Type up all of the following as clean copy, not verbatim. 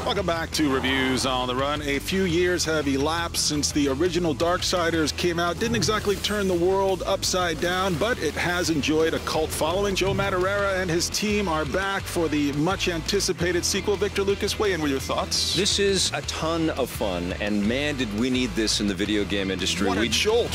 Welcome back to Reviews on the Run. A few years have elapsed since the original Darksiders came out. Didn't exactly turn the world upside down, but it has enjoyed a cult following. Joe Madureira and his team are back for the much-anticipated sequel. Victor Lucas, weigh in with your thoughts. This is a ton of fun, and man, did we need this in the video game industry. What a jolt.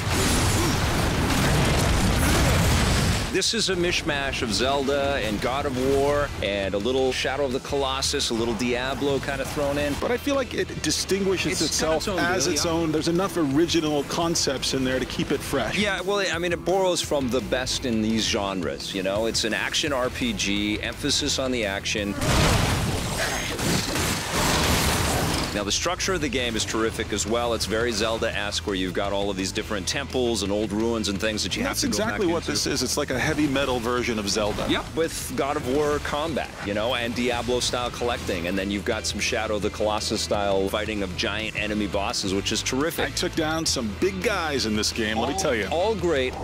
This is a mishmash of Zelda and God of War and a little Shadow of the Colossus, a little Diablo kind of thrown in. But I feel like it distinguishes itself as its own. There's enough original concepts in there to keep it fresh. Yeah, well, I mean, it borrows from the best in these genres, you know? It's an action RPG, emphasis on the action. Now, the structure of the game is terrific as well. It's very Zelda-esque, where you've got all of these different temples and old ruins and things that you have to go back into. That's exactly what this is. It's like a heavy metal version of Zelda. Yep, with God of War combat, you know, and Diablo-style collecting. And then you've got some Shadow of the Colossus-style fighting of giant enemy bosses, which is terrific. I took down some big guys in this game, let me tell you. All great.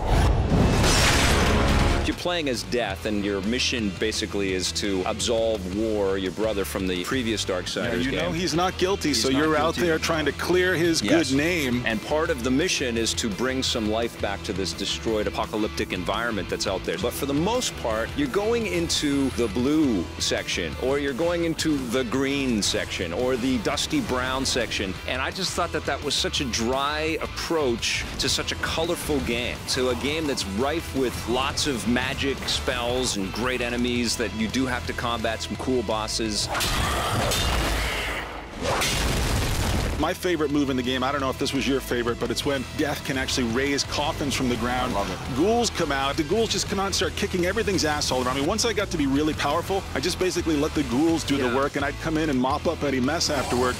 You're playing as Death, and your mission basically is to absolve War, your brother, from the previous Darksiders game. You know he's not guilty, so you're out there trying to clear his good name. And part of the mission is to bring some life back to this destroyed apocalyptic environment that's out there. But for the most part, you're going into the blue section, or you're going into the green section, or the dusty brown section. And I just thought that that was such a dry approach to such a colorful game, to a game that's rife with lots of magic, spells, and great enemies that you do have to combat, some cool bosses. My favorite move in the game, I don't know if this was your favorite, but it's when Death can actually raise coffins from the ground. Love it. Ghouls come out. The ghouls just come out and start kicking everything's ass all around me. Once I got to be really powerful, I just basically let the ghouls do the work, and I'd come in and mop up any mess afterward.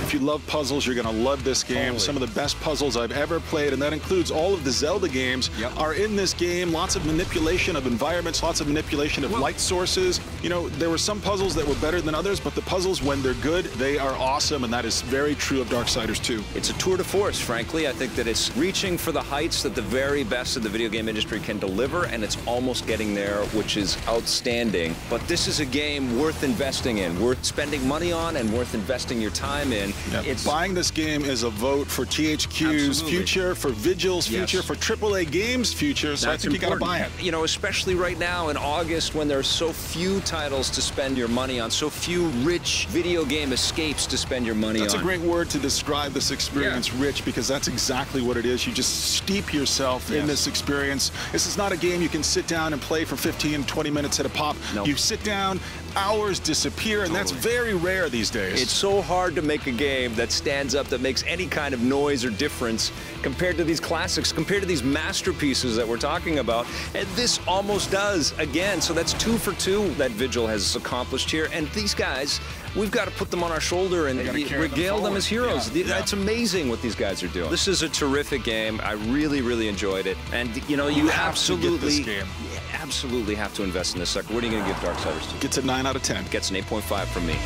If you love puzzles, you're going to love this game. Totally. Some of the best puzzles I've ever played, and that includes all of the Zelda games, are in this game. Lots of manipulation of environments, lots of manipulation of light sources. You know, there were some puzzles that were better than others, but the puzzles, when they're good, they are awesome, and that is very true of Darksiders 2. It's a tour de force, frankly. I think that it's reaching for the heights that the very best of the video game industry can deliver, and it's almost getting there, which is outstanding. But this is a game worth investing in, worth spending money on, and worth investing your time in. It's buying this game is a vote for THQ's future, for Vigil's future, for AAA Games' future, so I think you got to buy it. You know, especially right now in August, when there are so few titles to spend your money on, so few rich video game escapes to spend your money on. That's a great word to describe this experience, rich, because that's exactly what it is. You just steep yourself in this experience. This is not a game you can sit down and play for 15, 20 minutes at a pop. Nope. You sit down, hours disappear, and that's very rare these days. It's so hard to make a game that stands up, that makes any kind of noise or difference compared to these classics, compared to these masterpieces that we're talking about. And this almost does, again. So that's 2 for 2 that Vigil has accomplished here. And these guys, we've got to put them on our shoulder and regale them as heroes. It's amazing what these guys are doing. This is a terrific game. I really, really enjoyed it. And, you know, you absolutely have to invest in this sucker. What are you going to give Darksiders 2? Gets a 9 out of 10. Gets an 8.5 from me.